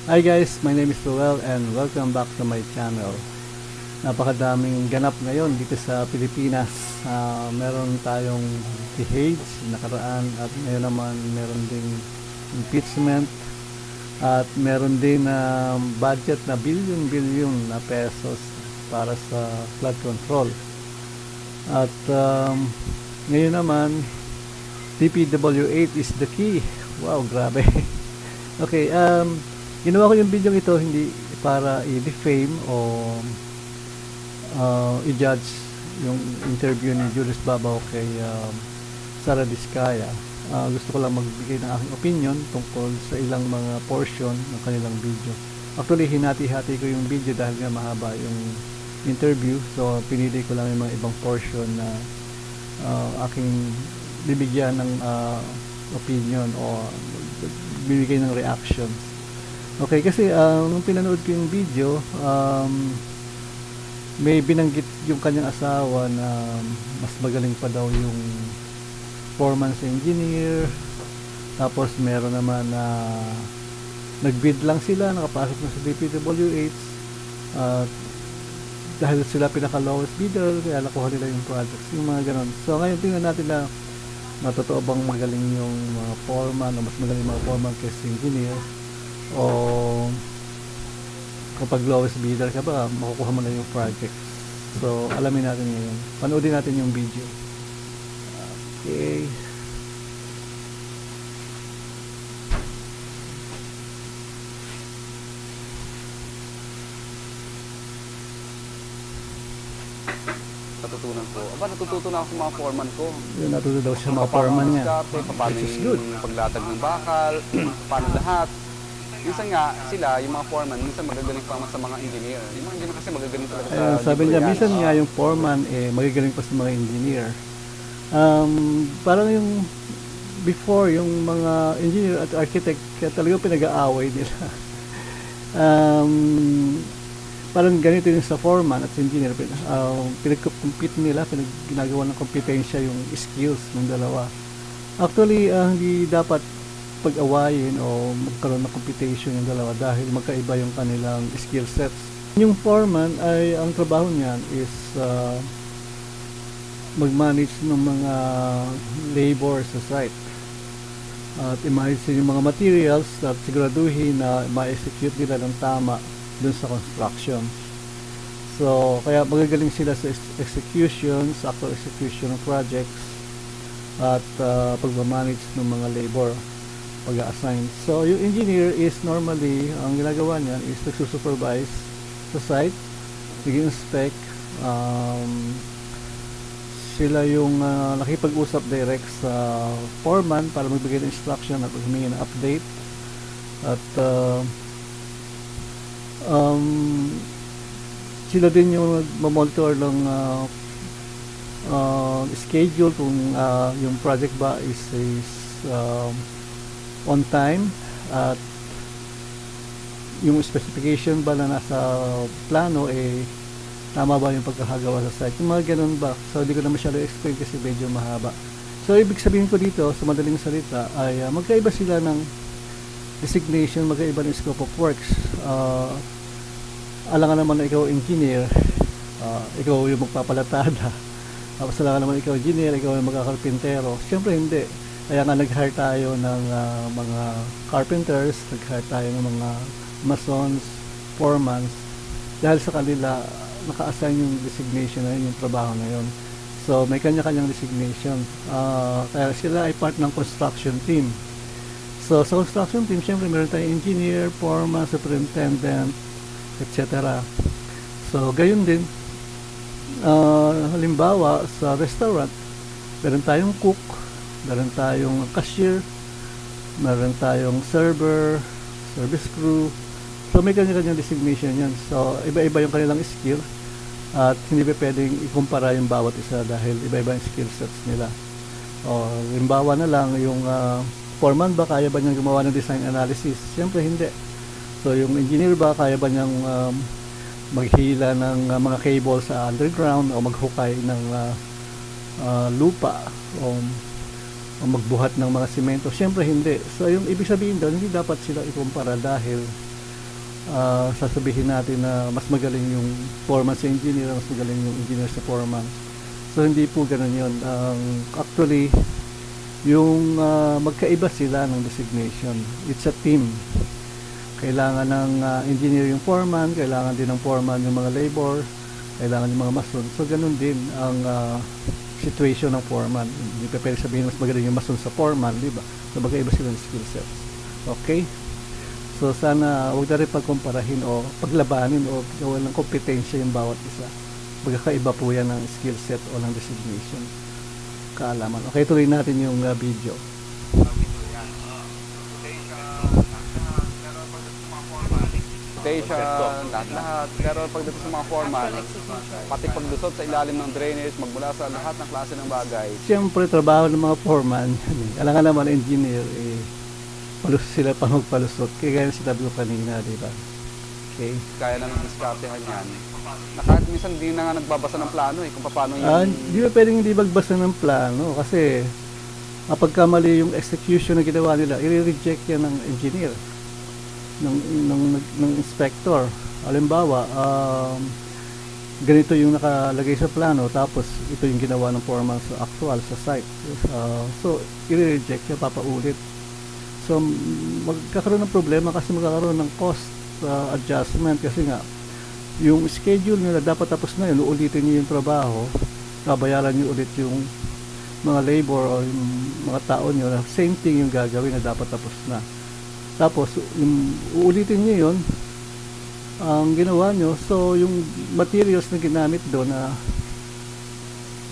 Hi guys, my name is Ruel and welcome back to my channel. Napakadaming ganap ngayon dito sa Pilipinas. Meron tayong DHEDS nakaraan at ngayon naman meron ding impeachment at meron din budget na billion na pesos para sa flood control. At ngayon naman DPWH is the key. Wow, grabe. Okay, ginawa ko yung video ito hindi para i-defame o i-judge yung interview ni Julius Babaw kay Sara Diskaya. Gusto ko lang magbigay ng aking opinion tungkol sa ilang mga portion ng kanilang video. Actually, hinati-hati ko yung video dahil nga mahaba yung interview. So, pinili ko lang yung mga ibang portion na aking bibigyan ng opinion o bibigay ng reactions. Okay, kasi nung pinanood ko yung video, may binanggit yung kanyang asawa na mas magaling pa daw yung foreman sa engineer. Tapos meron naman na nagbid lang sila, nakapasok na sa DPWH dahil sila pinaka lowest bidder, kaya nakuha nila yung projects, yung mga ganon. So ngayon tingnan natin na totoo bang magaling yung mga foreman o mas magaling yung mga foreman kaysa engineer, o kapag lowest bidder ka ba makukuha mo na yung project. So alamin natin ngayon, panoodin natin yung video. Okay, Natutunan ko. Natututo na ako sa mga foreman ko. yun, natuto daw siya sa mga foreman niya, Paano which is good. yung paglatag ng bakal, paano lahat. Minsan nga, sila, yung mga foreman, minsan magagaling pa sa mga engineer. Yung mga engineer kasi magagaling talaga sa Sabi niya, yan. minsan nga yung foreman magagaling pa sa mga engineer. Parang yung before, yung mga engineer at architect, kaya talagang pinag-aaway nila. Parang ganito yung sa foreman at sa engineer, pinag-compete nila, ginagawa ng kompetensya yung skills ng dalawa. Actually, hindi dapat pag-awayin o magkaroon ng competition yung dalawa dahil magkaiba yung kanilang skill sets. Yung foreman ay ang trabaho niyan is mag-manage ng mga labor sa site at i-manage yung mga materials at siguraduhin na ma-execute nila ng tama dun sa construction. So kaya magagaling sila sa execution, sa actual execution ng projects at pag-manage ng mga labor, pag-assign. So yung engineer is normally, ang ginagawa niyan is nagsusupervise sa site, nag-inspect, sila yung nakipag-usap direct sa foreman para magbigay ng instruction at humingi ng update at sila din yung mag-monitor ng schedule kung yung project ba is on time at yung specification ba na nasa plano tama ba yung pagkakagawa sa site, yung mga ganun ba. So hindi ko na masyado explain kasi medyo mahaba. So ibig sabihin ko dito sa madaling salita ay magkaiba sila ng designation, magkaiba ng scope of works. Alangan naman na ikaw engineer, ikaw yung magpapalatada, tapos alangan naman ikaw engineer, ikaw yung magkakarpintero. Siyempre hindi. Kaya nga nag-hire tayo ng mga carpenters, nag-hire tayo ng mga masons, foremans, dahil sa kanila naka-assign yung designation na yun, yung trabaho na yun. So may kanya-kanyang designation. Kaya sila ay part ng construction team. So sa construction team, syempre meron tayong engineer, foreman, superintendent, etc. So gayon din, halimbawa sa restaurant, meron tayong cook, meron tayong cashier, meron tayong server, service crew. So may kanya-kanyang designation yan. So iba-iba yung kanilang skill at hindi pa pwedeng ikumpara yung bawat isa dahil iba-iba yung skill sets nila. O halimbawa na lang yung foreman ba, kaya ba niyang gumawa ng design analysis? Siyempre hindi. So yung engineer ba, kaya ba niyang maghila ng mga cable sa underground o maghukay ng lupa o magbuhat ng mga simento? Siyempre hindi. So yung ibig sabihin doon, hindi dapat sila ikumpara dahil sasabihin natin na mas magaling yung foreman sa engineer, mas magaling yung engineer sa foreman. So hindi po ganun yun. Actually, yung magkaiba sila ng designation. It's a team. Kailangan ng engineer yung foreman, kailangan din ng foreman yung mga labor, kailangan yung mga mason. So ganun din ang situation ng foreman. Hindi pa pwede sabihin mas magaling yung mason sa foreman, di ba? So magkaiba sila ng skill sets. Okay? So sana huwag na rin pagkumparahin o paglabanin o gawin ng kompetensya yung bawat isa. Magkakaiba po yan ng skill set o ng designation. Kaalaman. Okay, tuloy natin yung video. Lahat. Pero pagdating sa mga foreman, pati pagdusot sa ilalim ng drainage, magmula sa lahat ng klase ng bagay. Siyempre, trabaho ng mga foreman, alam nga naman, engineer, sila pa magpalusot. Kaya ganyan sinabi ko kanina, di ba? Okay. Kaya naman diskartehan yan. Kahit minsan hindi na nga nagbabasa ng plano kung paano yung... Di ba pwedeng hindi magbasa ng plano kasi pagka mali yung execution na ginawa nila, i-reject yan ng engineer, ng inspector. Halimbawa, ganito yung nakalagay sa plano, tapos ito yung ginawa ng foreman sa actual, sa site. So, i-reject yan, papaulit. So, magkakaroon ng problema kasi magkakaroon ng cost adjustment kasi nga, yung schedule nila dapat tapos na yun, uulitin nyo yung trabaho, babayaran nyo ulit yung mga labor o yung mga tao nyo na same thing yung gagawin na dapat tapos na. Tapos, yung uulitin nyo yun, ang ginawa nyo, so yung materials na ginamit doon na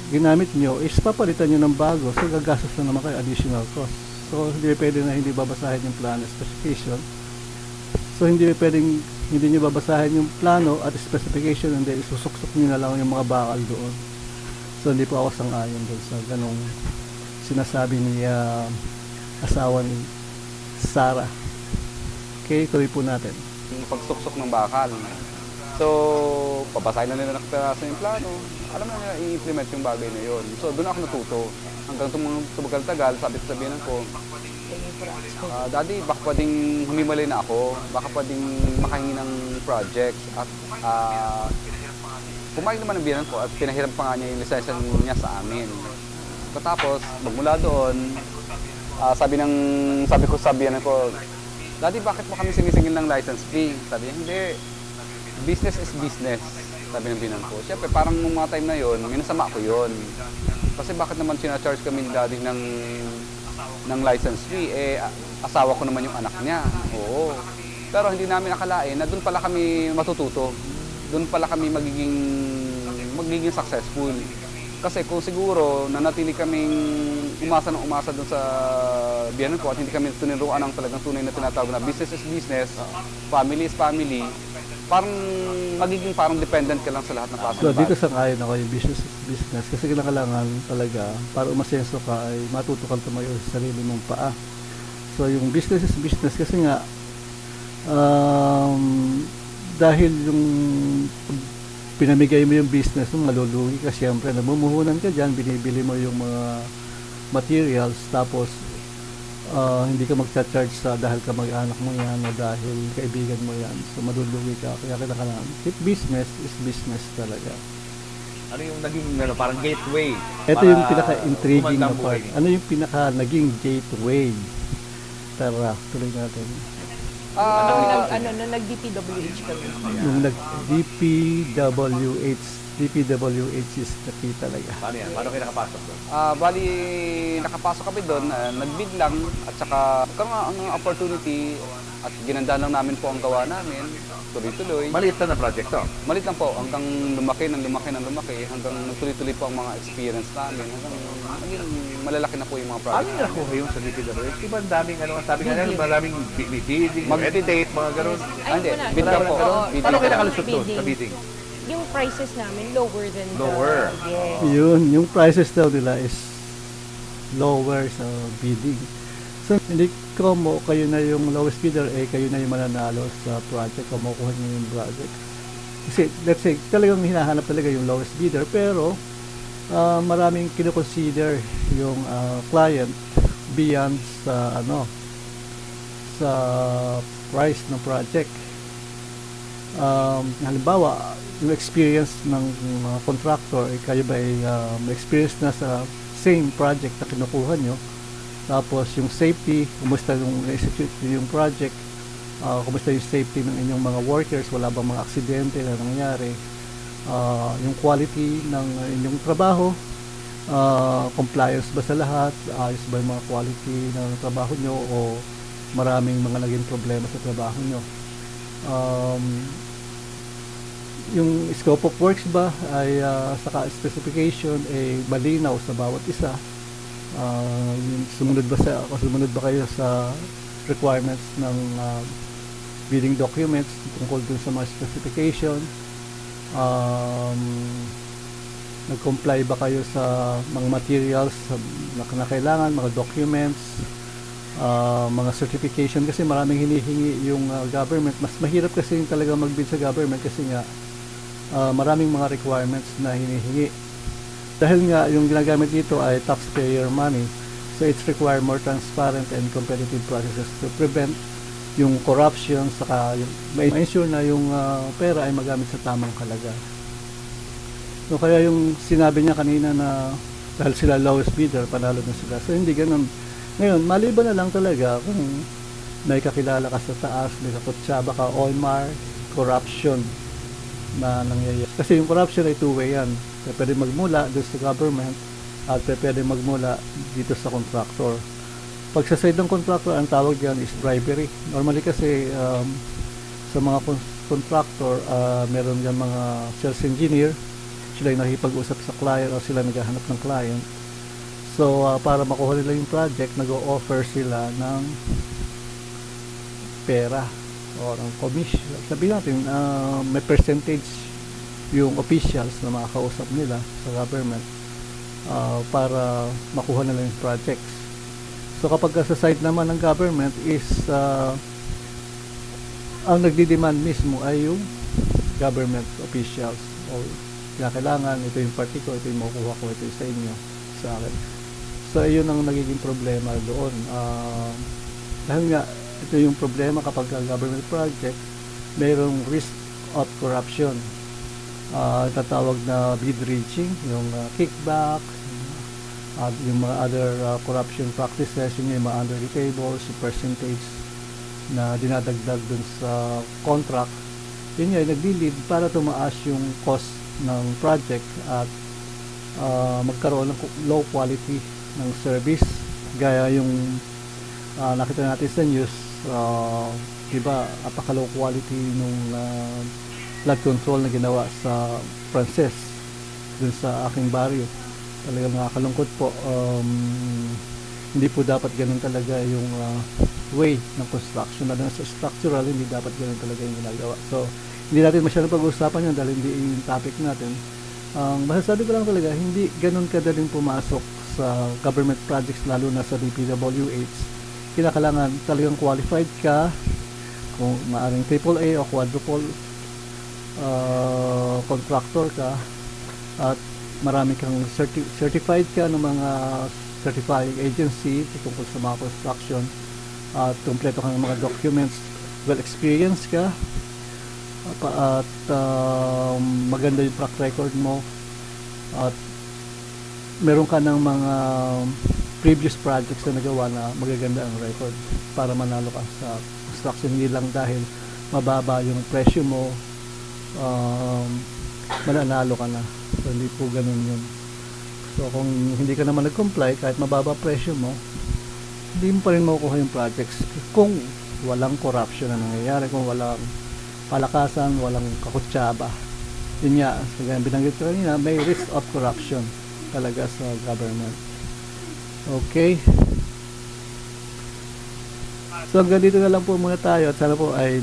ginamit nyo is papalitan nyo ng bago, so gagastos na naman kayo additional cost. So hindi pwede na hindi babasahin yung plano specification. So hindi pwedeng hindi nyo babasahin yung plano at specification and then isusuksok nyo na lang yung mga bakal doon. So hindi po ako sang-ayon doon sa ganong sinasabi ni asawa ni Sarah. Okay, tuloy po natin. Yung pagsuksok ng bakal. So, pabasahin na nila nakapiraso yung plano. Alam na nila i-implement yung bagay na yun. So, doon ako natuto. Hanggang tumagal-tagal, sabihan ko, Daddy, baka pwedeng humimalay na ako. Baka pwedeng makahingi ng project. At pumayag naman ang biyanan ko at pinahiram pa nga niya yung lisensya niya sa amin. Tapos, magmula doon, sabi ko sa biyanan ko, Daddy, bakit mo kami sinisingil ng license fee? Sabi niya, hindi. Business is business. Sabi ng biyanan ko. Siyempre, parang nung mga time na yun, minasama ko yun. Kasi bakit naman sinacharge kami ni Daddy ng license fee? Asawa ko naman yung anak niya. Oo. Pero hindi namin akalain na doon pala kami matututo. Doon pala kami magiging successful. Kasi kung siguro nanatili kaming umasa doon sa biyanan ko at hindi kami tuniruan ng talagang tunay na tinatawag na business is business, family is family, magiging parang dependent ka lang sa lahat ng klase. So dito sang-ayon ako yung business is business kasi kailangan talaga para umasenso ka ay matuto kang tumayo sa sarili mong paa. So yung business is business kasi nga dahil yung pinamigay mo yung business mo, malulugi ka siyempre, namumuhunan ka dyan, binibili mo yung mga materials, tapos hindi ka magcha-charge dahil ka mag-anak mo yan o dahil kaibigan mo yan, so malulugi ka, kaya kailangan business is business talaga. Ano yung naging parang gateway? Ito yung pinaka-intriguing na part. Ano yung pinaka-naging gateway? Tara, tuloy natin. Nag-DPWH kami. Nung DPWH is kati talaga. Paano yan? Paano kayo nakapasok doon? Bali, nakapasok kami doon, nag-bid lang at saka ang opportunity at ginandaan lang namin po ang gawa namin, tuloy-tuloy. Maliit na project to? Maliit lang po, hanggang lumaki, hanggang nagtuloy-tuloy po ang mga experience namin, hanggang malalaki na po yung mga project. Ano yung nakuha yung sa DPWH? Diba ang daming, sabi nga nila, maraming bidding, meditate, mga gano'n. Hindi, bid lang po. Paano kayo nakalusot doon sa bidding? Yung prices namin lower than Lower. Yes. Yung prices daw nila is lower sa bidding. So, hindi mo kayo na yung lowest bidder, kayo na yung mananalo sa project, kumukuha nyo yung project. Kasi, let's say, talagang hinahanap talaga yung lowest bidder, pero maraming kinoconsider yung client beyond sa price ng project. Halimbawa, yung experience ng mga contractor, kayo ba ay may experience na sa same project na kinukuha nyo, tapos yung safety, kumusta yung execute yung project, kumusta yung safety ng inyong mga workers, wala bang mga aksidente na nangyari, yung quality ng inyong trabaho, compliance ba sa lahat, ayos ba yung mga quality ng trabaho nyo, o maraming mga naging problema sa trabaho nyo. Yung scope of works ba ay saka specification ay malinaw sa bawat isa, sumunod ba kayo sa requirements ng bidding documents tungkol dun sa mga specification, nag-comply ba kayo sa mga materials na kailangan, mga documents, mga certification, kasi maraming hinihingi yung government. Mas mahirap kasi talaga mag-bid sa government kasi nga maraming mga requirements na hinihingi. Dahil nga yung ginagamit dito ay taxpayer money, so it's require more transparent and competitive processes to prevent yung corruption, saka ma-ensure na yung pera ay magamit sa tamang halaga. So kaya yung sinabi niya kanina na dahil sila lowest bidder, panalo na sila. So hindi ganun. Ngayon, maliban na lang talaga kung may kakilala ka sa taas, may kakutsaba ka, OIMAR, corruption na nangyayari. Kasi yung corruption ay two-way yan. Pwede magmula doon sa government at pwede magmula dito sa contractor. Pag sa side ng contractor, ang tawag yan is bribery. Normally kasi sa mga contractor, meron yan mga sales engineer, sila yung nakipag-usap sa client o sila naghahanap ng client. So, para makuha nila yung project, nag-o-offer sila ng pera o ng commission. Sabihin natin, may percentage yung officials na makakausap nila sa government para makuha nila yung projects. So, kapag sa side naman ng government is ang nagdi-demand mismo ay yung government officials o kailangan, ito yung party ko, ito yung makukuha ko, ito yung sa inyo, sa akin. So, yun ang nagiging problema doon. Dahil nga, ito yung problema kapag government project, mayroong risk of corruption. Tatawag na bid reaching, yung kickback, yung mga other corruption practices, yung mga under the tables, yung percentage na dinadagdag dun sa contract. Yun nga, nagdi-lead para tumaas yung cost ng project at magkaroon ng low quality ng service, gaya yung nakita natin sa news, diba, apaka low quality nung flood control na ginawa sa Frances dun sa aking baryo. Talagang nakakalungkot po. Hindi po dapat ganun talaga yung way ng construction, na sa structural, hindi dapat ganun talaga yung ginagawa. So hindi natin masyadong pag-uusapan yun dahil hindi yung topic natin. Masasabi ko lang talaga, hindi ganun kadaling pumasok sa government projects, lalo na sa DPWH. Kinakailangan talagang qualified ka, kung maaring AAA o quadruple contractor ka, at marami kang certified ka ng mga certifying agency tungkol sa mga construction, at kompleto ka ng mga documents, well experienced ka, at maganda yung track record mo, at meron ka ng mga previous projects na nagawa na magaganda ang record para manalo ka sa construction. Hindi lang dahil mababa yung presyo mo, mananalo ka na. So hindi po ganun yun. So kung hindi ka naman nag-comply, kahit mababa presyo mo, hindi mo pa rin makukuha yung projects kung walang corruption na nangyayari, kung walang palakasan, walang kakutsaba. Yun nga, binanggit ko kanina, may risk of corruption talaga sa government. Okay. So hanggang dito na lang po muna tayo, at sana po ay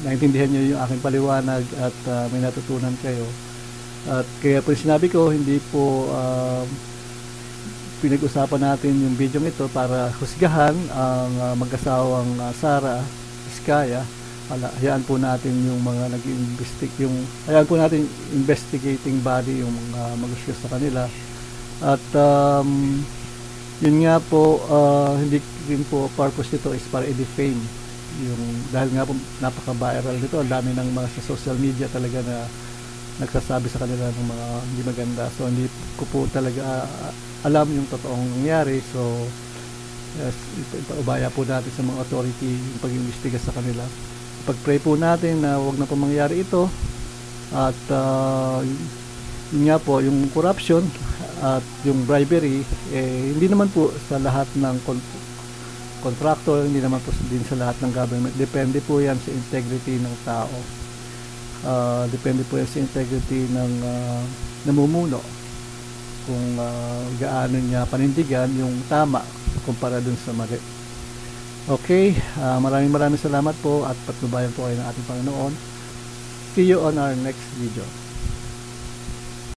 naintindihan nyo yung aking paliwanag at may natutunan kayo. At kaya po sinabi ko, hindi po pinag-usapan natin yung video ito para husgahan ang mag-asawang Sara Iskaya. Hayaan po natin yung mga hayaan po natin investigating body yung mag-husga sa kanila. At yun nga po, hindi rin po purpose nito is para i-defame yung dahil nga po napaka-viral nito, ang dami ng mga sa social media talaga na nagsasabi sa kanila ng mga hindi maganda. So hindi ko po talaga alam yung totoong nangyari. So yes, ipaubaya po natin sa mga authority yung pag-imbestiga sa kanila. Pag-pray po natin na wag na po mangyari ito. At yun nga po, yung corruption at yung bribery, hindi naman po sa lahat ng contractor, hindi naman po din sa lahat ng government. Depende po yan sa integrity ng tao. Depende po yan sa integrity ng namumuno. Kung gaano niya panindigan yung tama kumpara dun sa mali. Okay, maraming salamat po at patnubayan po kayo ng ating Panginoon. See you on our next video.